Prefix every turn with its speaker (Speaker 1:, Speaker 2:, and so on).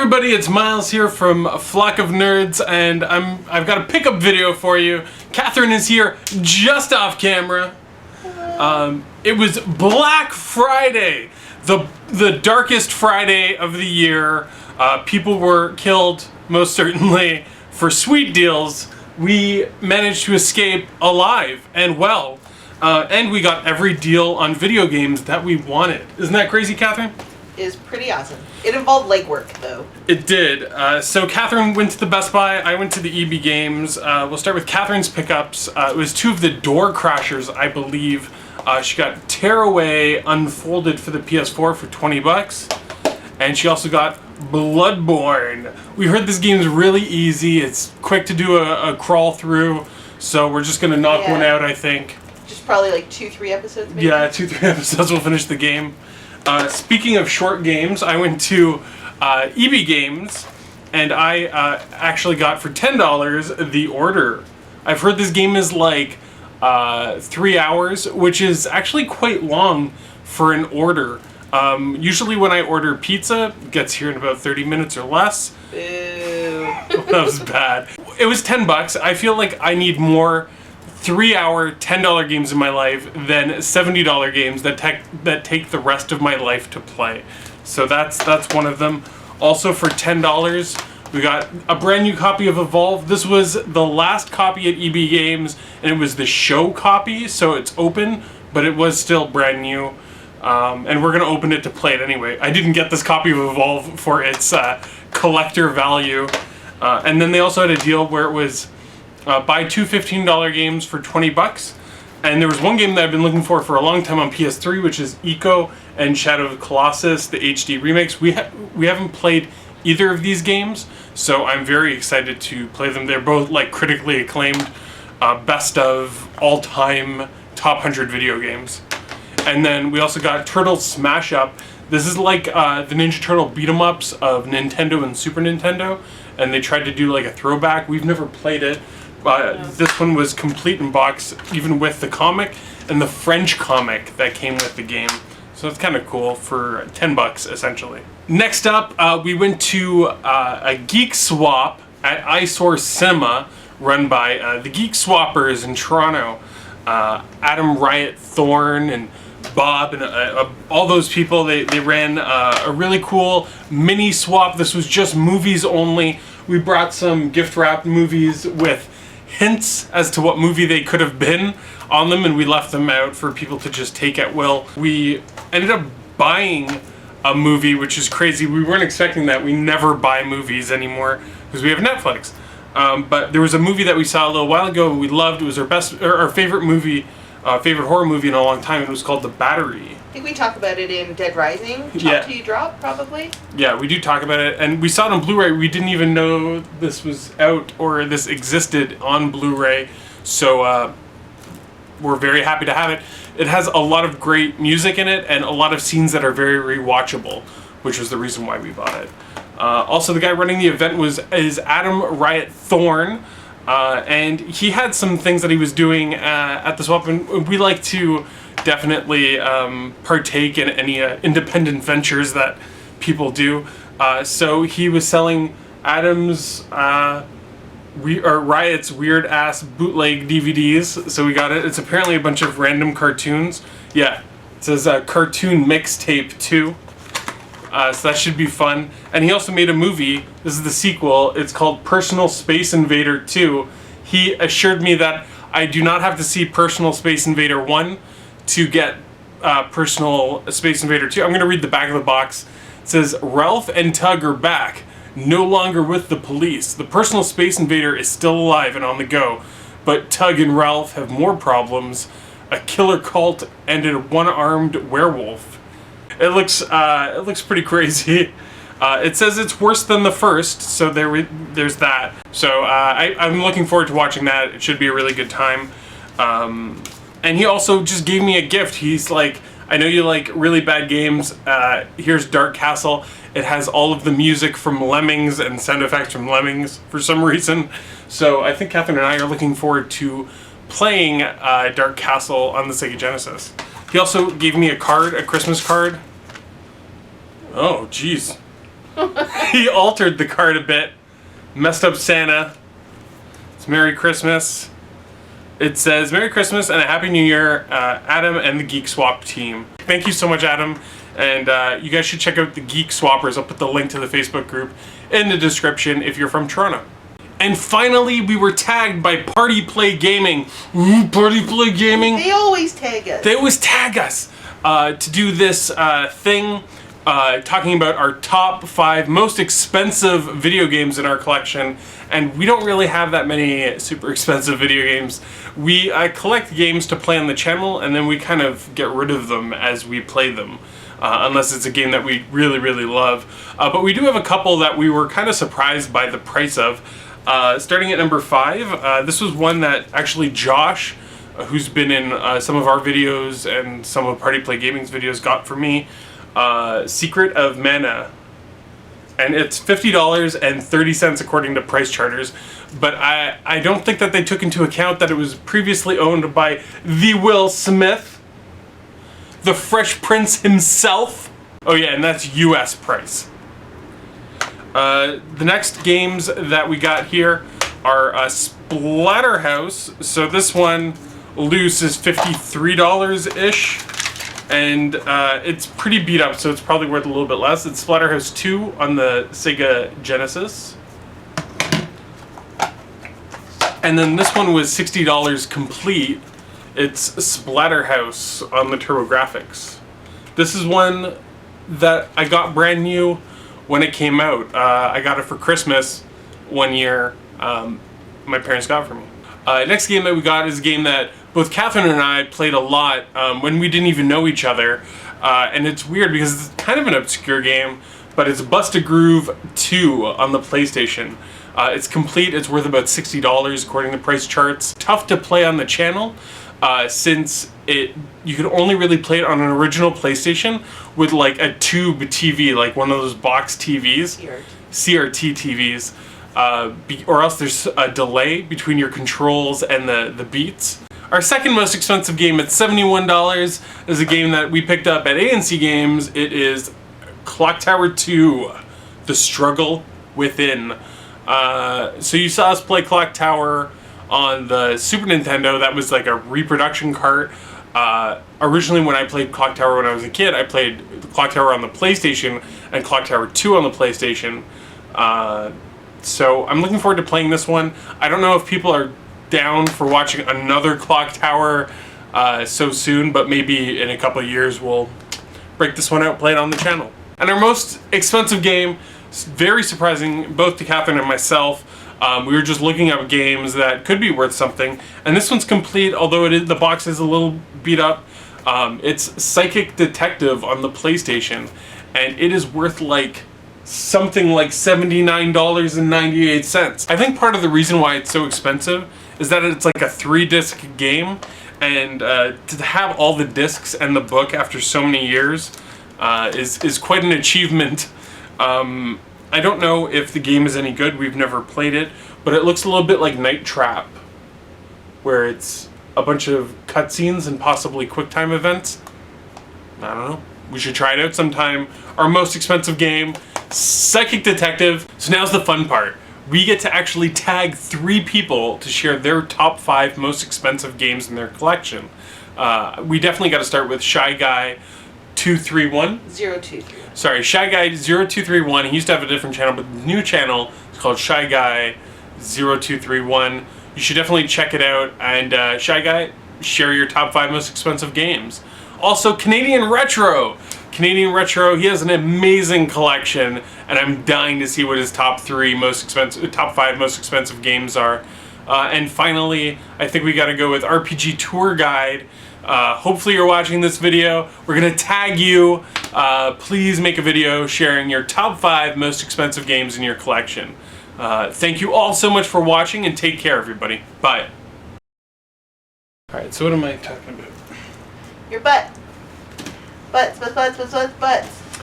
Speaker 1: everybody, it's Miles here from Flock of Nerds, and I've got a pickup video for you. Catherine is here just off camera. It was Black Friday, the darkest Friday of the year. People were killed, most certainly, for sweet deals. We managed to escape alive and well, and we got every deal on video games that we wanted. Isn't that crazy, Catherine?
Speaker 2: Is pretty awesome. It involved legwork, though.
Speaker 1: It did. So Catherine went to the Best Buy, I went to the EB Games. We'll start with Catherine's pickups. It was two of the Door Crashers, I believe. She got Tearaway Unfolded for the PS4 for 20 bucks. And she also got Bloodborne. We heard this game is really easy. It's quick to do a crawl through. So we're just going to knock one out, I think.
Speaker 2: Just probably like 2-3 episodes, maybe?
Speaker 1: Yeah, 2-3 episodes will finish the game. Speaking of short games, I went to EB Games, and I actually got for $10 The Order. I've heard this game is like 3 hours, which is actually quite long for an order. Usually when I order pizza, it gets here in about 30 minutes or less.
Speaker 2: Boo.
Speaker 1: That was bad. It was 10 bucks. I feel like I need more 3-hour, $10 games in my life than $70 games that take the rest of my life to play. So that's one of them. Also for $10, we got a brand new copy of Evolve. This was the last copy at EB Games, and it was the show copy, so it's open, but it was still brand new. And we're gonna open it to play it anyway. I didn't get this copy of Evolve for its collector value. And then they also had a deal where it was buy two $15 games for 20 bucks. And there was one game that I've been looking for a long time on PS3, which is Eco and Shadow of the Colossus, the HD remakes. We haven't played either of these games, so I'm very excited to play them. They're both like critically acclaimed, best of all-time top 100 video games. And then we also got Turtle Smash Up. This is like the Ninja Turtle beat-em-ups of Nintendo and Super Nintendo, and they tried to do like a throwback. We've never played it. This one was complete in box, even with the comic and the French comic that came with the game. So it's kind of cool for 10 bucks, essentially. Next up, we went to a Geek Swap at iSource Cinema, run by the Geek Swappers in Toronto. Adam Riot Thorne and Bob and all those people, they ran a really cool mini swap. This was just movies only. We brought some gift-wrapped movies with hints as to what movie they could have been on them, and we left them out for people to just take at will. We ended up buying a movie, which is crazy. We weren't expecting that. We never buy movies anymore because we have Netflix. But there was a movie that we saw a little while ago and we loved. It was our favorite movie, favorite horror movie in a long time. It was called The Battery.
Speaker 2: I think we talk about it in Dead Rising.
Speaker 1: Yeah.
Speaker 2: Till You Drop, probably.
Speaker 1: Yeah, we do talk about it, and we saw it on Blu-ray. We didn't even know this was out or this existed on Blu-ray, so we're very happy to have it. It has a lot of great music in it and a lot of scenes that are very rewatchable, which was the reason why we bought it. Also, the guy running the event is Adam Riot Thorne, and he had some things that he was doing at the swap, and we like to definitely partake in any independent ventures that people do. So he was selling Adam's Riot's weird ass bootleg DVDs. So we got it. It's apparently a bunch of random cartoons. Yeah, it says Cartoon Mixtape 2. So that should be fun. And he also made a movie. This is the sequel. It's called Personal Space Invader 2. He assured me that I do not have to see Personal Space Invader 1 to get Personal Space Invader 2. I'm going to read the back of the box. It says, Ralph and Tug are back, no longer with the police. The Personal Space Invader is still alive and on the go, but Tug and Ralph have more problems, a killer cult and a one-armed werewolf. It looks pretty crazy. It says it's worse than the first, so there's that. So I'm looking forward to watching that. It should be a really good time. And he also just gave me a gift. He's like, I know you like really bad games. Here's Dark Castle. It has all of the music from Lemmings and sound effects from Lemmings for some reason. So I think Catherine and I are looking forward to playing Dark Castle on the Sega Genesis. He also gave me a card, a Christmas card. Oh, jeez. He altered the card a bit, messed up Santa. It's Merry Christmas. It says, Merry Christmas and a Happy New Year, Adam and the Geek Swap team. Thank you so much, Adam. And you guys should check out the Geek Swappers. I'll put the link to the Facebook group in the description if you're from Toronto. And finally, we were tagged by Party Play Gaming. Ooh, Party Play Gaming.
Speaker 2: They always tag us.
Speaker 1: They always tag us to do this thing talking about our top 5 most expensive video games in our collection. And we don't really have that many super expensive video games. We collect games to play on the channel, and then we kind of get rid of them as we play them. Unless it's a game that we really, really love. But we do have a couple that we were kind of surprised by the price of. Starting at number 5, this was one that actually Josh, who's been in some of our videos and some of Party Play Gaming's videos, got for me. Secret of Mana. And it's $50.30 according to Price Charters. But I don't think that they took into account that it was previously owned by the Will Smith, the Fresh Prince himself. Oh yeah, and that's US price. The next games that we got here are Splatterhouse. So this one loose is $53-ish. And it's pretty beat up, so it's probably worth a little bit less. It's Splatterhouse 2 on the Sega Genesis. And then this one was $60 complete. It's Splatterhouse on the TurboGrafx. This is one that I got brand new when it came out. I got it for Christmas one year. My parents got it for me. Next game that we got is a game that both Catherine and I played a lot when we didn't even know each other. And it's weird because it's kind of an obscure game, but it's Bust a Groove 2 on the PlayStation. It's complete. It's worth about $60 according to Price Charts. Tough to play on the channel since you could only really play it on an original PlayStation with like a tube TV, like one of those box TVs, CRT TVs. Or else there's a delay between your controls and the beats. Our second most expensive game at $71 is a game that we picked up at ANC Games. It is Clock Tower 2, The Struggle Within. So you saw us play Clock Tower on the Super Nintendo. That was like a reproduction cart. Originally when I played Clock Tower when I was a kid, I played Clock Tower on the PlayStation and Clock Tower 2 on the PlayStation. So I'm looking forward to playing this one. I don't know if people are down for watching another Clock Tower so soon, but maybe in a couple of years we'll break this one out, play it on the channel. And our most expensive game, very surprising both to Catherine and myself. We were just looking up games that could be worth something, and this one's complete, although the box is a little beat up. It's Psychic Detective on the PlayStation, and it is worth like something like $79.98. I think part of the reason why it's so expensive is that it's like a 3-disc game, and to have all the discs and the book after so many years is quite an achievement. I don't know if the game is any good. We've never played it, but it looks a little bit like Night Trap, where it's a bunch of cutscenes and possibly QuickTime events. I don't know. We should try it out sometime. Our most expensive game, Psychic Detective. So now's the fun part. We get to actually tag 3 people to share their top 5 most expensive games in their collection. We definitely got to start with Shy Guy 231.
Speaker 2: 023.
Speaker 1: Sorry, Shy Guy 0231. He used to have a different channel, but the new channel is called Shy Guy 0231. You should definitely check it out. And Shy Guy, share your top 5 most expensive games. Also, Canadian Retro. Canadian Retro, he has an amazing collection, and I'm dying to see what his top 5 most expensive games are. And finally, I think we got to go with RPG Tour Guide. Hopefully you're watching this video. We're gonna tag you. Please make a video sharing your top 5 most expensive games in your collection. Thank you all so much for watching, and take care, everybody. Bye. All right, so what am I talking about?
Speaker 2: Your butt. Butts, butts, butts, butts, butts, butts.